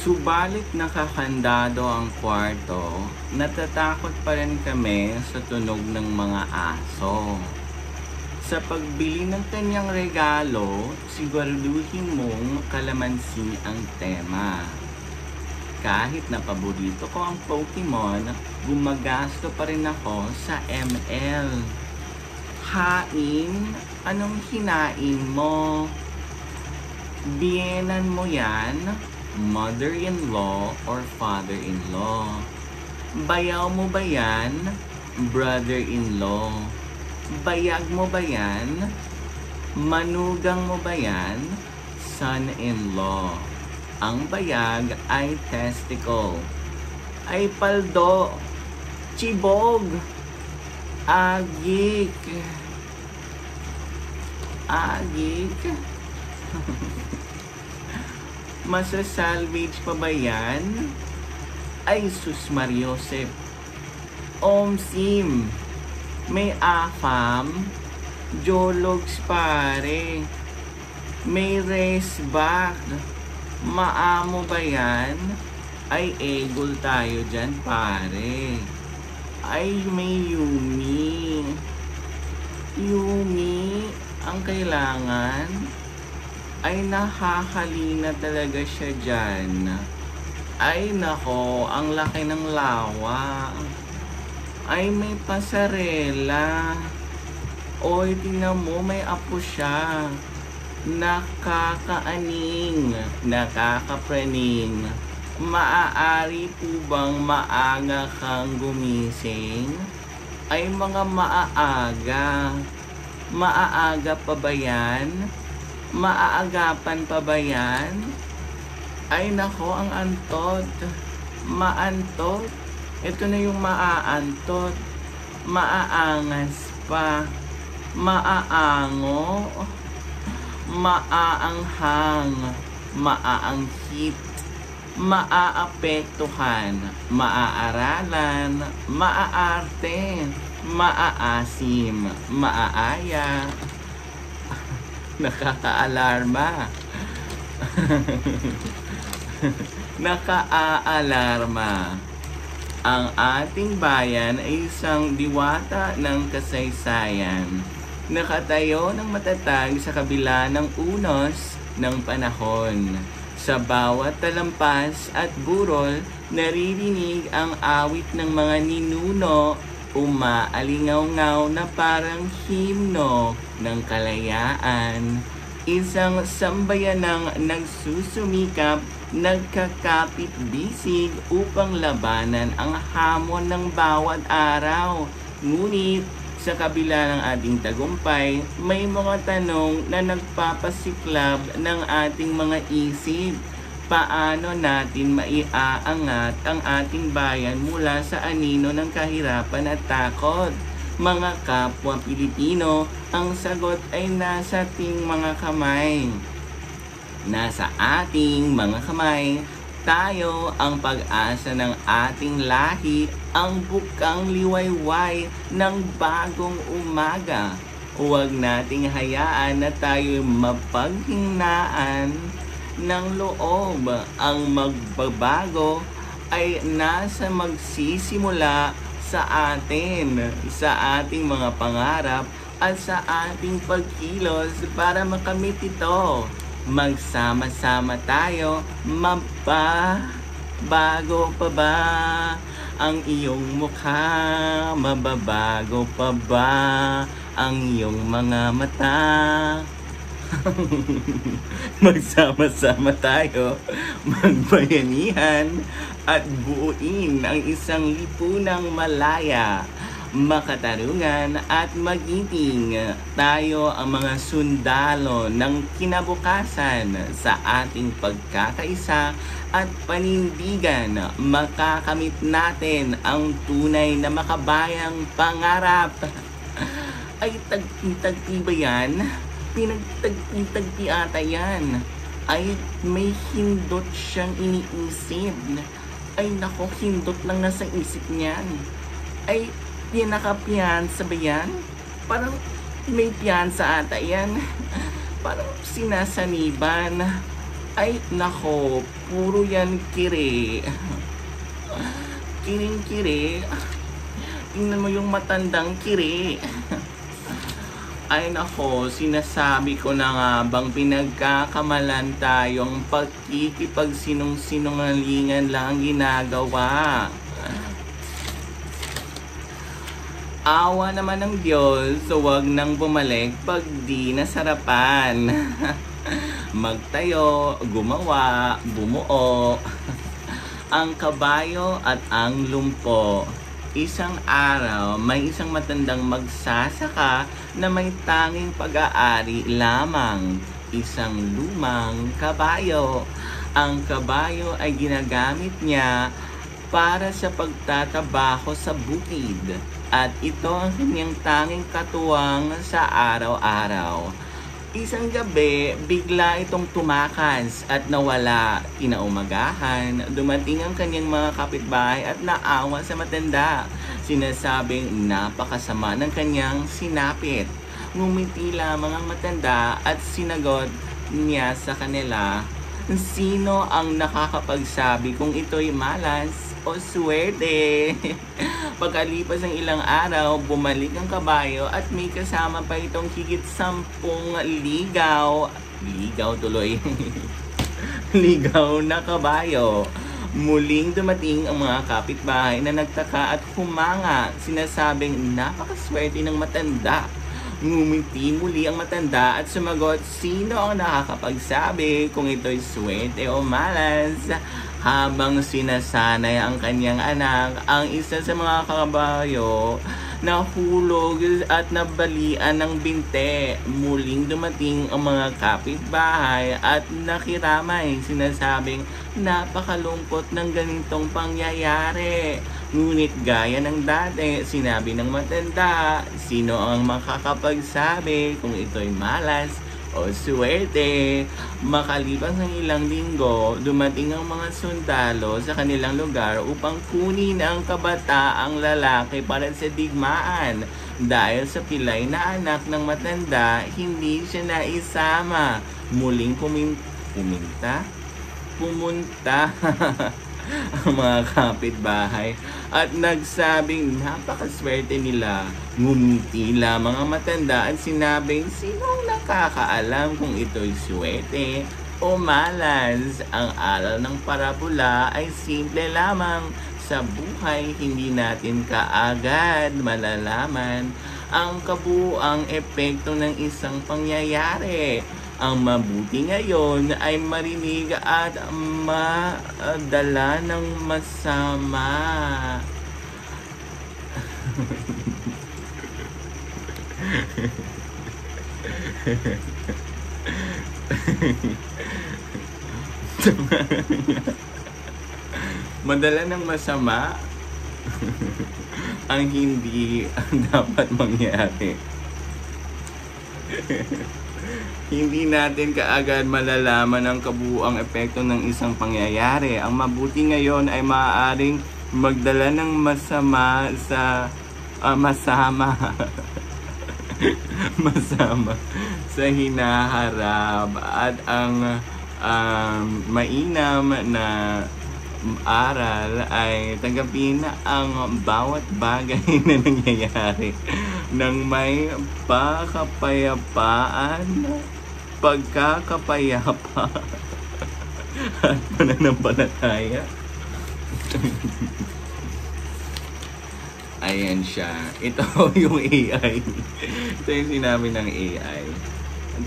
Subalit nakakandado ang kwarto, natatakot pa rin kami sa tunog ng mga aso. Sa pagbili ng kanyang regalo, siguraduhin mong kalamansi ang tema. Kahit na paborito ko ang Pokemon, gumagasto pa rin ako sa ML. Hain, anong hinain mo? Biyenan mo yan? Mother-in-law or father-in-law? Bayaw mo ba yan? Brother-in-law? Bayag mo ba yan? Manugang mo ba yan? Son-in-law? Ang bayag ay testicle. Ay paldo, chibog, agik, Masasalvage pa ba yan? Ay sus Mariosep. Omsim. May afam. Jologs pare. May race back. Maamo ba yan? Ay egol tayo dyan pare. Ay may Yumi. Yumi ang kailangan. Ay nakakalina talaga siya dyan. Ay nako, ang laki ng lawa. Ay may pasarela. Oy, tingnan mo, may apo siya. Nakakaaning, nakakapraning. Maaari po bang maaga kang gumising? Ay mga maaaga. Maaaga pa ba yan? Maaagapan pa ba yan? Ay nako, ang antot. Maantot. Ito na yung maaantot. Maaangas pa. Maaango. Maaanghang. Maaanghit. Maaapektuhan. Maaaralan. Maaarte. Maaasim. Maaaya. Nakakaalarma. Nakaalarma. Ang ating bayan ay isang diwata ng kasaysayan. Nakatayo ng matatag sa kabila ng unos ng panahon. Sa bawat talampas at burol, naririnig ang awit ng mga ninuno, umaalingaw-ngaw na parang himno ng kalayaan. Isang sambayanang nagsusumikap, nagkakapit-bisig upang labanan ang hamon ng bawat araw. Ngunit sa kabila ng ating tagumpay, may mga tanong na nagpapasiklab ng ating mga isip. Paano natin maiaangat ang ating bayan mula sa anino ng kahirapan at takot? Mga kapwa Pilipino, ang sagot ay nasa ating mga kamay. Nasa ating mga kamay, tayo ang pag-asa ng ating lahi, ang bukang liwayway ng bagong umaga. Huwag nating hayaan na tayo mapaghinaan ng loob. Ang magbabago ay nasa magsisimula sa atin, sa ating mga pangarap at sa ating pagkilos para makamit ito. Magsama-sama tayo, mababago pa ba ang iyong mukha? Mababago pa ba ang iyong mga mata? Magsama-sama tayo, magbayanihan at buuin ang isang lipunang malaya, makatarungan at magiting. Tayo ang mga sundalo ng kinabukasan sa ating pagkakaisa at panindigan. Makakamit natin ang tunay na makabayang pangarap. Ay tagpi-tagpi ba yan? Pinagtagpi-tagpi ata yan. Ay may hindot siyang iniisip. Ay nako, hindot lang nasa isip niyan. Ay pinaka-piyansa ba yan? Parang may piyansa ata yan. Parang sinasaniban. Ay, nako, puro yan kiri. Kiring-kiri. Tingnan mo yung matandang kiri. Ay nako, sinasabi ko na nga bang pinagkakamalan tayong pagkikipagsinong-sinungalingan lang ang ginagawa. Awa naman ng Diyos, so wag nang bumalik pag di nasarapan. Magtayo, gumawa, bumuo. Ang kabayo at ang lumpo. Isang araw, may isang matandang magsasaka na may tanging pag-aari lamang. Isang lumang kabayo. Ang kabayo ay ginagamit niya para sa pagtatabaho sa bukid. At ito ang kanyang tanging katuwang sa araw-araw. Isang gabi, bigla itong tumakas at nawala. Kinaumagahan, dumating ang kanyang mga kapitbahay at naawa sa matanda. Sinasabing napakasama ng kanyang sinapit. Ngumiti lamang ang matanda at sinagot niya sa kanila, sino ang nakakapagsabi kung ito'y malas o swerte? Pagkalipas ng ilang araw, bumalik ang kabayo at may kasama pa itong higit 10 ligaw. Ligaw tuloy. Ligaw na kabayo. Muling dumating ang mga kapitbahay na nagtaka at humanga. Sinasabing napakaswerte ng matanda. Ngumiti muli ang matanda at sumagot, sino ang nakakapagsabi kung ito'y swerte o malas? Habang sinasanay ang kanyang anak, ang isa sa mga kabayo nahulog at nabalian ng binte. Muling dumating ang mga kapitbahay at nakiramay. Sinasabing napakalungkot ng ganitong pangyayari. Ngunit gaya ng dati, sinabi ng matanda, sino ang makakapagsabi kung ito'y malas o swerte? Makalipas ng ilang linggo, dumating ang mga sundalo sa kanilang lugar upang kunin ang kabataang lalaki para sa digmaan. Dahil sa pilay na anak ng matanda, hindi siya naisama. Muling pumunta ang mga kapitbahay at nagsabing napakaswerte nila. Ngumiti lamang ang matanda at sinabing, sinong nakakaalam kung ito'y swerte o malas? Ang aral ng parabola ay simple lamang. Sa buhay, hindi natin kaagad malalaman ang kabuuang epekto ng isang pangyayari. Ang mabuti ngayon ay marinig at madala ng masama. Madala ng masama ang hindi dapat mangyari. Hindi natin kaagad malalaman ang kabuuang epekto ng isang pangyayari. Ang mabuti ngayon ay maaaring magdala ng masama sa masama sa hinaharap, at ang mainam na aral ay tanggapin ang bawat bagay na nangyayari ng may pagkakapayapa at pananampalataya. Ayan siya. Ito yung AI. Ito yung sinabi ng AI.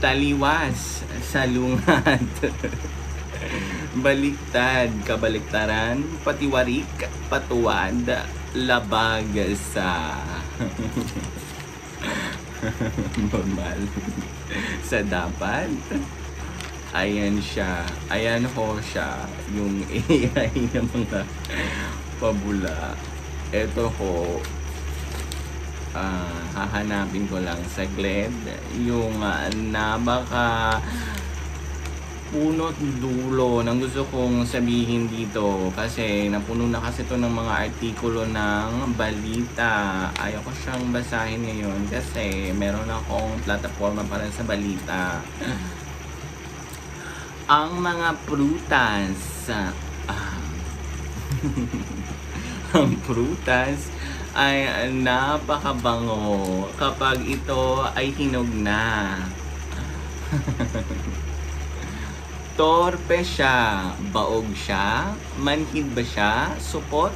Taliwas, salungat. Baliktad, kabaliktaran. Patiwarik, patuwad. Labag sa normal. Sa dapat. Ayan siya. Ayan ho siya. Yung AI ng mga pabula. Ito ho. Hahanapin ko lang saglit. Yung nabaka punot dulo ng gusto kong sabihin dito, kasi napuno na kasi ito ng mga artikulo ng balita. Ayaw ko siyang basahin ngayon kasi meron akong plataforma para sa balita. Ang mga prutas. ah, ang prutas ay napakabango kapag ito ay hinog na. Torpe siya, baog siya, manhid ba siya, supot?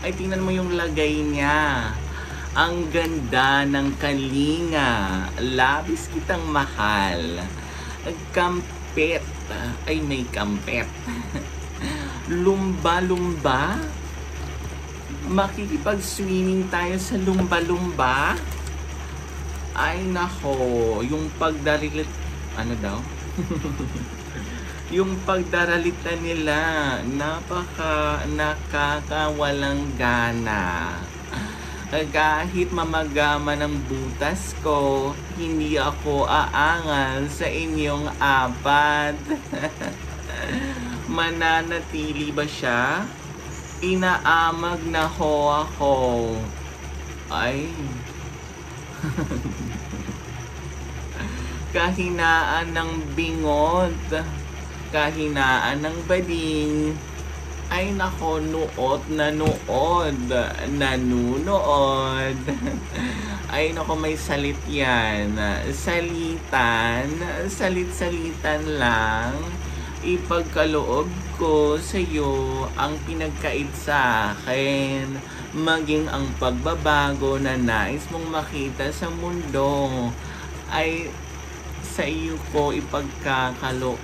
Ay tingnan mo yung lagay niya. Ang ganda ng kalinga, labis kitang mahal. Kampet, ay may kampet. Lumba-lumba, makikipag-swimming tayo sa lumba-lumba. Ay nako, yung pagdarilit, ano daw? Yung pagdaralita nila, nakakawalang gana. Kahit mamagama ng butas ko, hindi ako aangal sa inyong apat. Mananatili ba siya? Inaamag na ho ako. Ay. Kahinaan ng bingot, kahinaan ng bading. Ay nako, nuot na nuod, nanunood. Ay nako, may salit yan. Salitan, salit-salitan lang. Ipagkaloob ko sa iyo ang pinagkait sa akin, maging ang pagbabago na nais mong makita sa mundo ay sa iyo ko ipagkakaloob.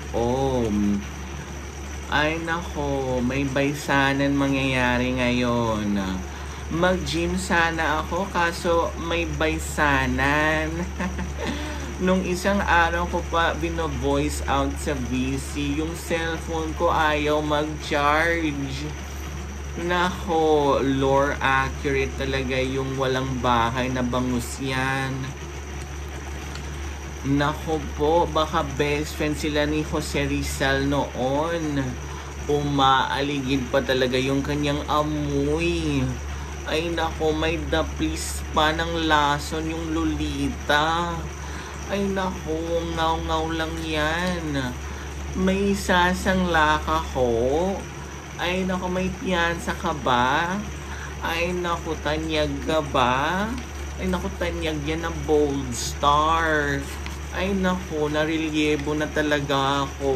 Ay nako, may baysanan mangyayari ngayon. Mag-gym sana ako kaso may baysanan. Nung isang araw ko pa bino-voice out sa VC, yung cellphone ko ayaw mag-charge. Nako, lore accurate talaga yung walang bahay na bangus yan. Nako po, baka best friend sila ni Jose Rizal noon. Umaaligid pa talaga yung kanyang amoy. Ay nako, may daplis pa ng lason yung Lolita. Ay nako, ngaw-ngaw lang yan. May sasangla ka ko. Ay nako, may piyansa ka ba? Ay nako, tanyag ka ba? Ay nako, tanyag yan na Bold Star. Ay nako, narelyebo na talaga ako.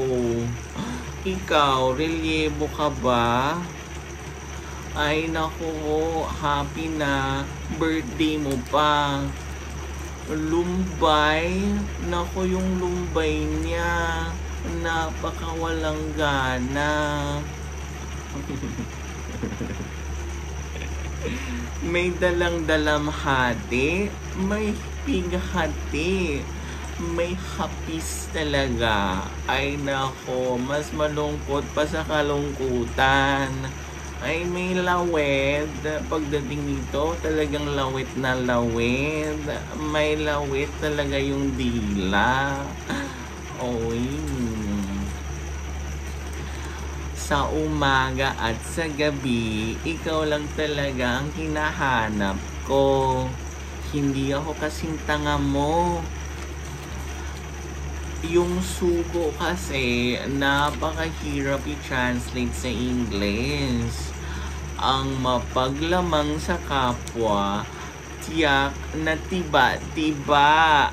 Ikaw, relyebo ka ba? Ay nako, happy na birthday mo pa. Lumbay, nako yung lumbay niya, napakawalang gana. May dalang-dalamhati, may pighati, may hapis talaga. Ay nako, mas malungkot pa sa kalungkutan. Ay may lawed. Pagdating nito, talagang lawit na lawid. May lawit talaga yung dila. Oy. Sa umaga at sa gabi, ikaw lang talaga ang hinahanap ko. Hindi ako kasing tanga mo. Yung sugo kasi, napakahirap i-translate sa English. Ang mapaglamang sa kapwa, tiyak na tiba-tiba.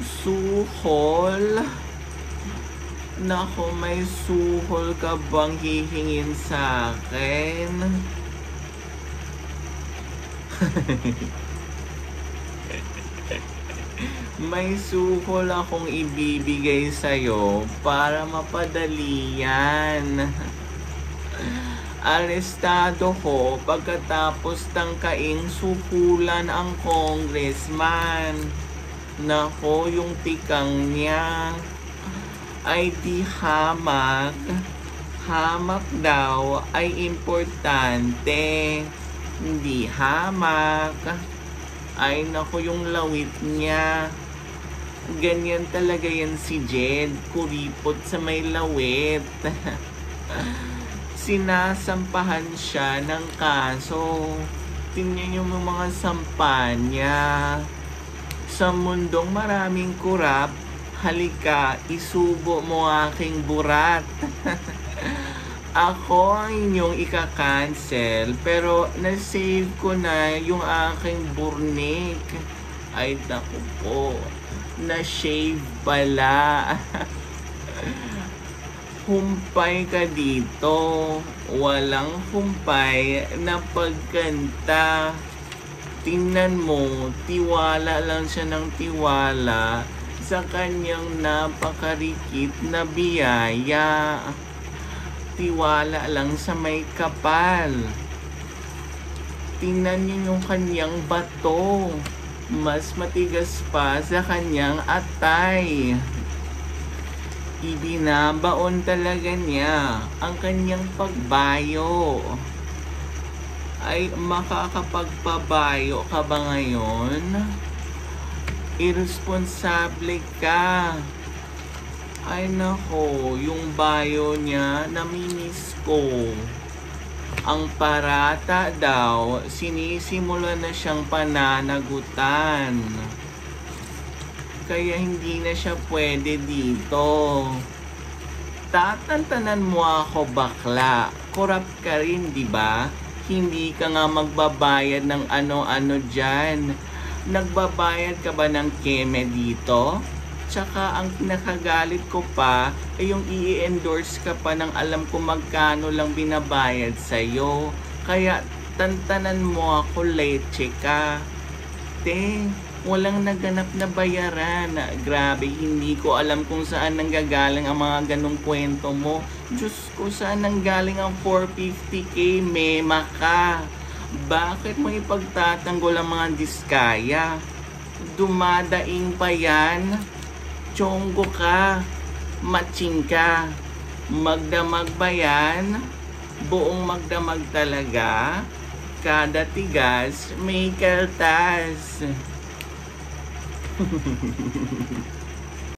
Suhol. Nako, may suhol ka bang hihingin sa akin? May suhol akong ibibigay sa'yo para mapadali yan. Arestado ko pagkatapos tangkaing suhulan ang congressman. Nako, yung tikang niya ay di hamak. Hamak daw ay importante, hindi hamak. Ay nako, yung lawit niya. Ganyan talaga yan si Jed, kuripot sa may lawit. Sinasampahan siya ng kaso. Tingnan yung mga sampa niya. Sa mundong maraming kurap, Halika, isubo mo aking burat. Ako ang inyong ika-cancel, pero na-save ko na yung aking burnik. Ay, naku po. Na-shave pala. Humpay ka dito. Walang humpay na pagkanta. Tingnan mo, tiwala lang siya ng tiwala sa kanyang napakarikit na biyaya. Tiwala lang sa may kapal. Tingnan niyo yung kanyang bato. Mas matigas pa sa kanyang atay. Ibinabaon talaga niya ang kanyang pagbayo. Ay, makakapagpabayo ka ba ngayon? Irresponsable ka. Ay nako, yung bayo niya, namimiss ko. Ang parata daw, sinisimula na siyang pananagutan. Kaya hindi na siya pwede dito. Tatantanan mo ako, bakla. Korap ka rin, di ba? Hindi ka nga magbabayad ng ano-ano dyan. Nagbabayad ka ba ng keme dito? Tsaka ang kinakagalit ko pa ay yung i-endorse ka pa ng alam ko magkano lang binabayad sa'yo. Kaya tantanan mo ako, leche ka. Te, walang naganap na bayaran. Grabe, hindi ko alam kung saan nanggagaling ang mga ganong kwento mo. Diyos ko, saan nanggaling ang 450k, mema ka? Bakit mo ipagtatanggol ang mga diskaya? Dumadaing pa yan? Chonggo ka? Matching ka? Magdamag ba yan? Buong magdamag talaga? Kada tigas may kaltas.